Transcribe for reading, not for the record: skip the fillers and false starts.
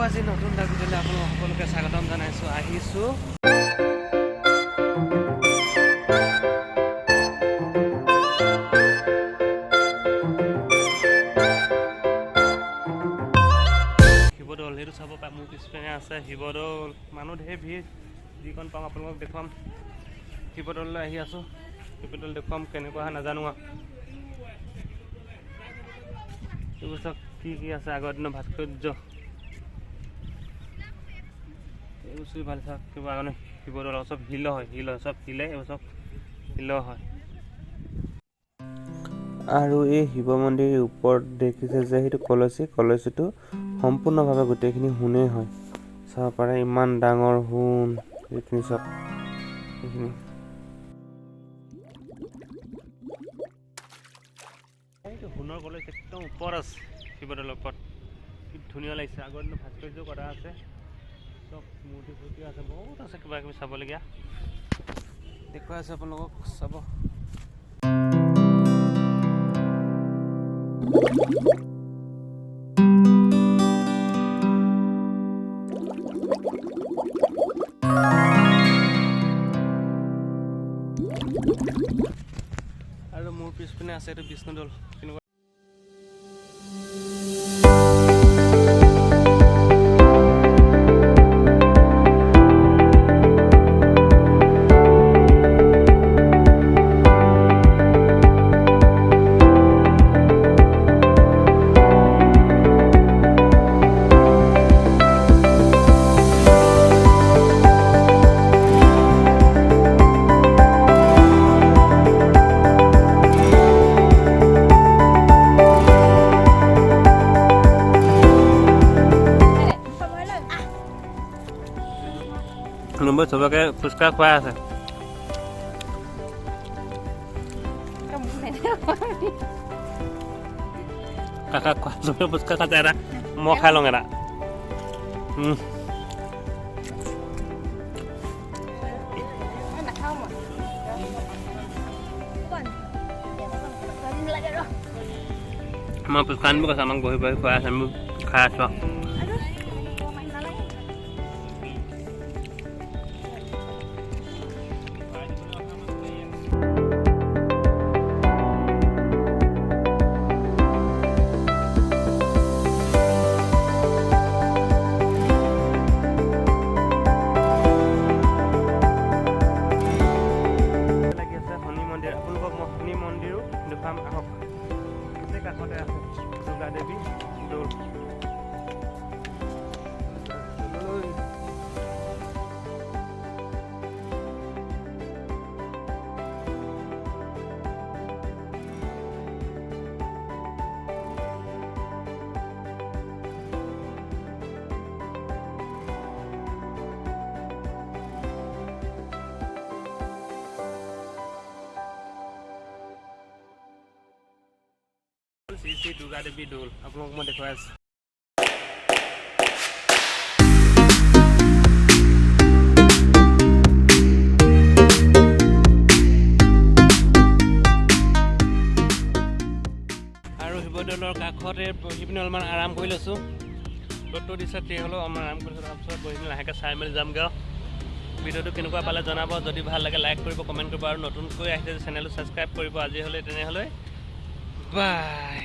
আজি নতুন এটা ভিডিঅ'লৈ আপোনালোক সকলোকে স্বাগতম জনাইছোঁ। আহিছোঁ শিৱদৌল। সেইটো চাব পাৰে, মোৰ পিছপিনে আছে শিৱদৌল। মানুহ ঢেৰ ভিৰ, যিকণ পাওঁ আপোনালোকক দেখুৱাম। শিৱদৌললৈ আহি আছোঁ, শিৱদৌল দেখুৱাম কেনেকুৱা হয় নাজানো আৰু। এইবোৰ চব কি কি আছে আগৰ দিনৰ ভাস্কৰ্য, এইবোৰ চুই ভাল চাওক। কিবা কাৰণে শিৱদৌল চব শিল হয়, চব শিলে, এইবোৰ চব শিল হয়। আৰু এই শিৱ মন্দিৰৰ ওপৰত দেখিছে যে সেইটো কলচীটো সম্পূৰ্ণভাৱে গোটেইখিনি সোণেই হয়। চাব পাৰে ইমান ডাঙৰ সোণ, এইখিনি চব এইখিনি। এইটো সোণৰ কলচী একদম ওপৰত আছে, শিৱদৌলৰ ওপৰত। কি ধুনীয়া লাগিছে, আগৰ দিনৰ ভাস্কৰ্য কৰা আছে, চব মূৰ্তি ফুৰ্তি আছে, বহুত আছে কিবা কিবি চাবলগীয়া। দেখুৱাই আছোঁ আপোনালোকক, চাব। আৰু মোৰ পিছপিনে আছে এইটো বিষ্ণুদৌল। কেনেকুৱা নম্বৰ চবকে ফুচকা খুৱাই আছে। কাকা খোৱা চবে ফুচকা খাইছে, এটা মই খাই লওঁ এটা। মই ফুচকা আনিব কৈছে, আমাক বহি বহি খুৱাই আছে, আমি খাই আছোঁ আৰু। কাষতে আছে দুৰ্গা দেৱী দৌল। শ্ৰী শ্ৰী দুৰ্গা দেৱী দৌল আপোনালোক মই দেখুৱাই আছোঁ। আৰু শিৱদৌলৰ কাষতে বহি পিনি অলপমান আৰাম কৰি লৈছোঁ। ৰ'দটো দিছে, তে হ'লেও আমাৰ আৰাম কৰিছোঁ। তাৰপিছত বহি পিনি লাহেকৈ চাই মেলি যামগৈ আৰু। ভিডিঅ'টো কেনেকুৱা পালে জনাব, যদি ভাল লাগে লাইক কৰিব, কমেণ্ট কৰিব, আৰু নতুনকৈ আহিছে চেনেলটো ছাবস্ক্ৰাইব কৰিব। আজি হ'লে তেনেহ'লে বাই।